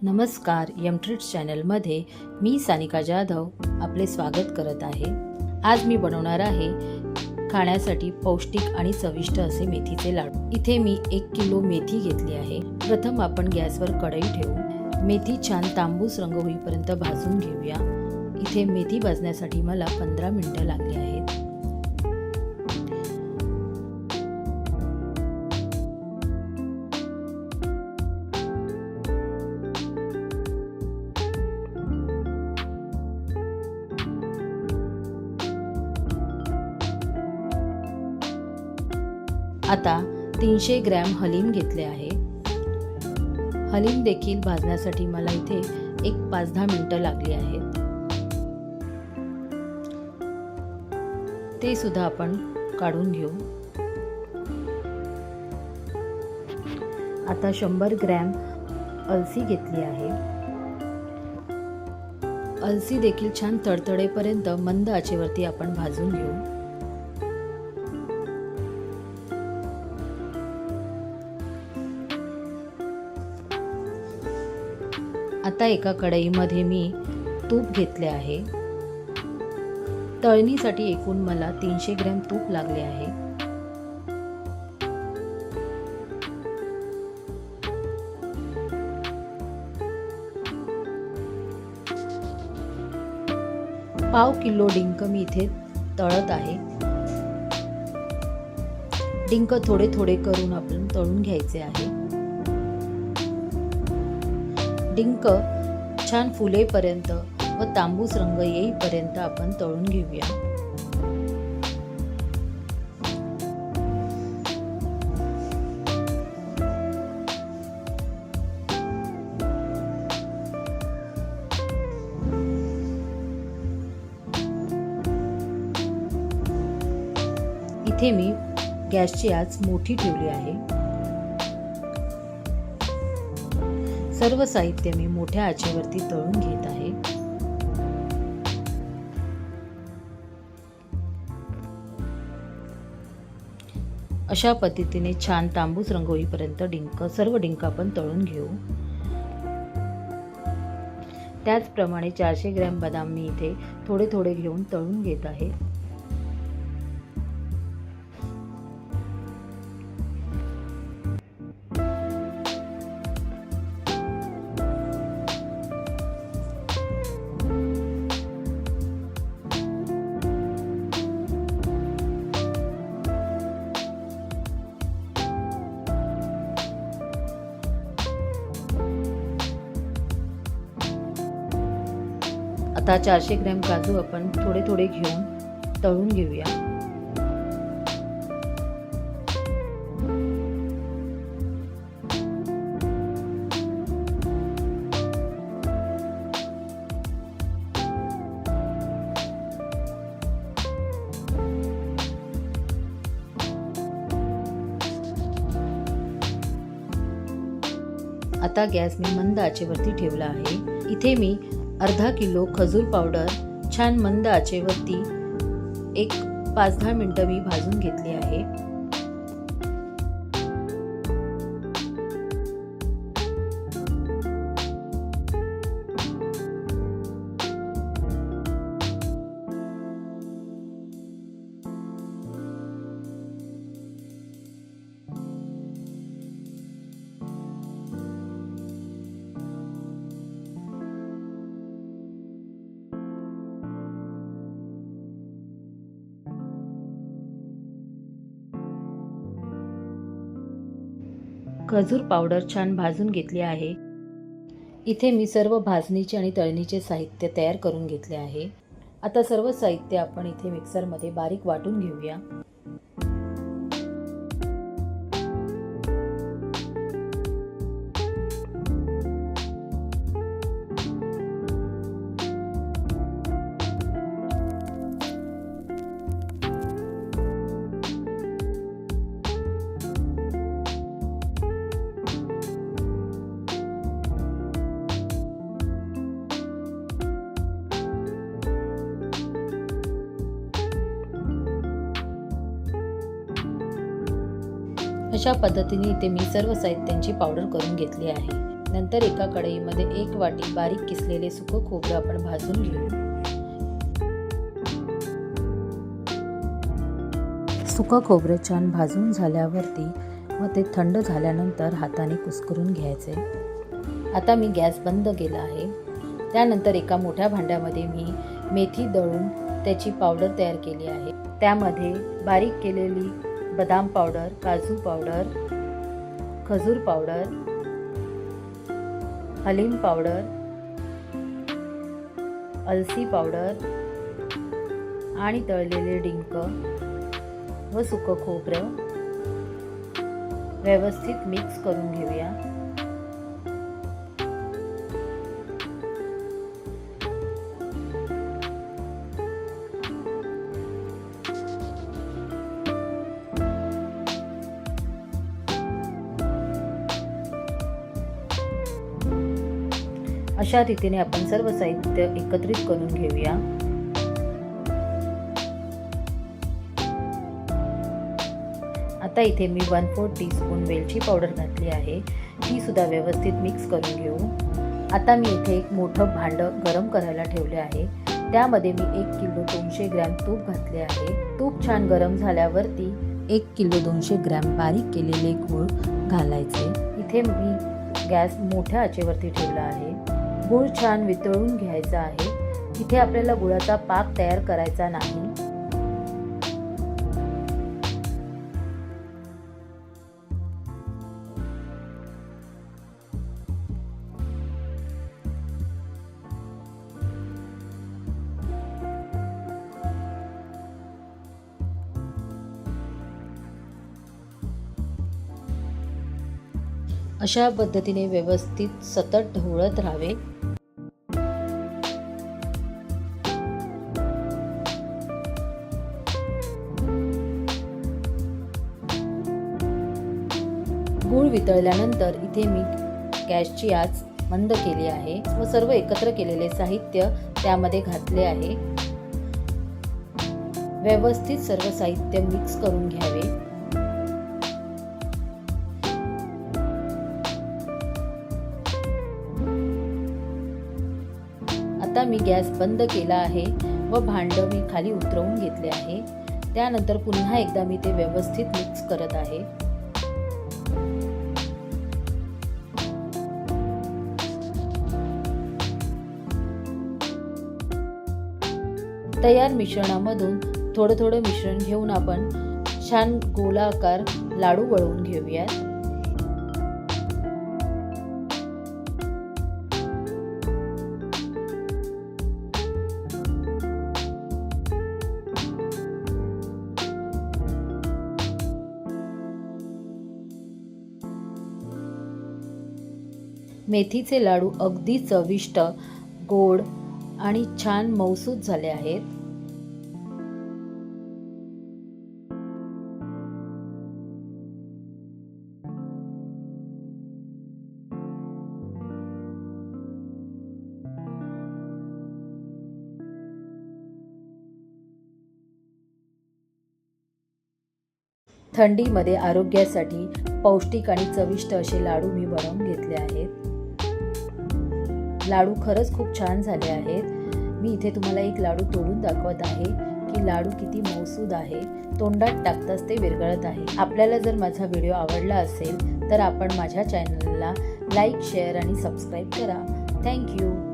नमस्कार, ट्रीट्स चॅनलमध्ये मी सानिका जाधव आपले स्वागत करत आहे। आज मी बनवणार आहे खाण्यासाठी पौष्टिक आणि चविष्ट असे मेथीचे लाडू। इथे मी 1 किलो मेथी घेतली आहे। प्रथम आपण गॅसवर कढई ठेवू मेथी छान तांबूस रंग होईपर्यंत भाजून घेऊया। इथे मेथी भाजण्यासाठी मला 15 मिनिटे लागली आहेत। आता 300 ग्रॅम हलीम घेतले आहे। हलीम देखील भाजण्यासाठी मला इथे 5-10 मिनिटे लागली आहेत। ते सुद्धा आपण काढून घेऊ। आता 100 ग्रॅम अलसी घेतली आहे। अलसी देखील छान तडतडेपर्यंत मंद आचेवरती आपण भाजून घेऊ। आता एका कढईमध्ये मी तूप घेतले आहे। तळणीसाठी एकूण मला 300 ग्रॅम तूप लागले आहे। पाव किलो डिंक मी इथे तळत आहे। डिंक थोडे थोडे करून आपण तळून घ्यायचे आहे। डिंक छान फुलेपर्यंत व तांबूस रंग येईपर्यंत आपण तळून घेऊया। इथे मी गॅसची आच मोठी ठेवली आहे। सर्व साहित्य मी मोठ्या आचेवरती तळून घेत आहे। अशा पद्धतीने छान तांबूस रंग होईपर्यंत सर्व डिंक आपण तळून घेऊ। त्याचप्रमाणे 400 ग्रॅम बदाम मी इथे थोडे थोडे घेऊन तळून घेत आहे। आता 400 ग्रॅम काजू आपण थोडे थोडे घेऊन तळून घेऊया। आता गॅस मी मंद आचेवरती ठेवला आहे। इथे मी अर्धा किलो खजूर पावडर छान मंद आचेवरती 5-10 मिनिटे मी भाजून घेतली आहे। खजूर पावडर छान भाजून घेतली आहे। इथे मी सर्व भाजणीचे आणि तळणीचे साहित्य तयार करून घेतले आहे। आता सर्व साहित्य आपण इथे मिक्सरमध्ये बारीक वाटून घेऊया। अशा पद्धतीने इथे मी सर्व साहित्यांची पावडर करून घेतली आहे। नंतर एका कढईमध्ये 1 वाटी बारीक किसलेले सुकं खोबरं आपण भाजून घेऊ। सुकं खोबरं छान भाजून झाल्यावरती मग ते थंड झाल्यानंतर हाताने कुस्करून घ्यायचे। आता मी गॅस बंद केला आहे। त्यानंतर एका मोठ्या भांड्यामध्ये मी मेथी दळून त्याची पावडर तयार केली आहे। त्यामध्ये बारीक केलेली बदाम पावडर, काजू पावडर, खजूर पावडर, हलीम पावडर, अलसी पावडर आणि तळलेले डिंक व सुकं खोबरं व्यवस्थित मिक्स करून घेऊया। अशा रीतीने आपण सर्व साहित्य एकत्रित करून घेऊया। आता इथे मी 1/4 टीस्पून वेलची पावडर घातली आहे, ती सुद्धा व्यवस्थित मिक्स करून घेऊ। आता मी इथे एक मोठं भांडं गरम करायला ठेवले आहे। त्यामध्ये मी 1 किलो 200 ग्रॅम तूप घातले आहे। तूप छान गरम झाल्यावरती 1 किलो 200 ग्रॅम बारीक केलेले गूळ घालायचे। इथे मी गॅस मोठ्या आचेवरती ठेवला आहे। गूळ छान वितळून घ्यायचा आहे। इथे आपल्याला गुळाचा पाक तयार करायचा नाही। अशा पद्धतीने व्यवस्थित सतत ढवळत राहावे। गूळ वितळल्यानंतर इथे मी गॅसची आच मंद केली आहे व सर्व एकत्र केलेले साहित्य त्यामध्ये घातले आहे। व्यवस्थित सर्व साहित्य मिक्स करून घ्यावे। आता मी गॅस बंद केला आहे व भांडं मी खाली उतरवून घेतले आहे। त्यानंतर पुन्हा एकदा मी ते व्यवस्थित मिक्स करत आहे। तयार मिश्रणामधून थोडं थोडं मिश्रण घेऊन आपण छान गोलाकार लाडू वळवून घेऊयात। मेथीचे लाडू अगदी चविष्ट, गोड आणि छान मऊसूत झाले आहेत। थंडीमध्ये आरोग्यासाठी पौष्टिक आणि चविष्ट असे लाडू मी बनवून घेतले आहेत। लाडू खरंच खूप छान झाले आहेत। मी इथे तुम्हाला एक लाडू तोडून दाखवत आहे की लाडू किती मऊसूद आहे। तोंडात टाकताच ते विरघळत आहे। आपल्याला जर माझा व्हिडिओ आवडला असेल तर आपण माझ्या चॅनलला लाईक, शेअर आणि सबस्क्राईब करा। Thank you.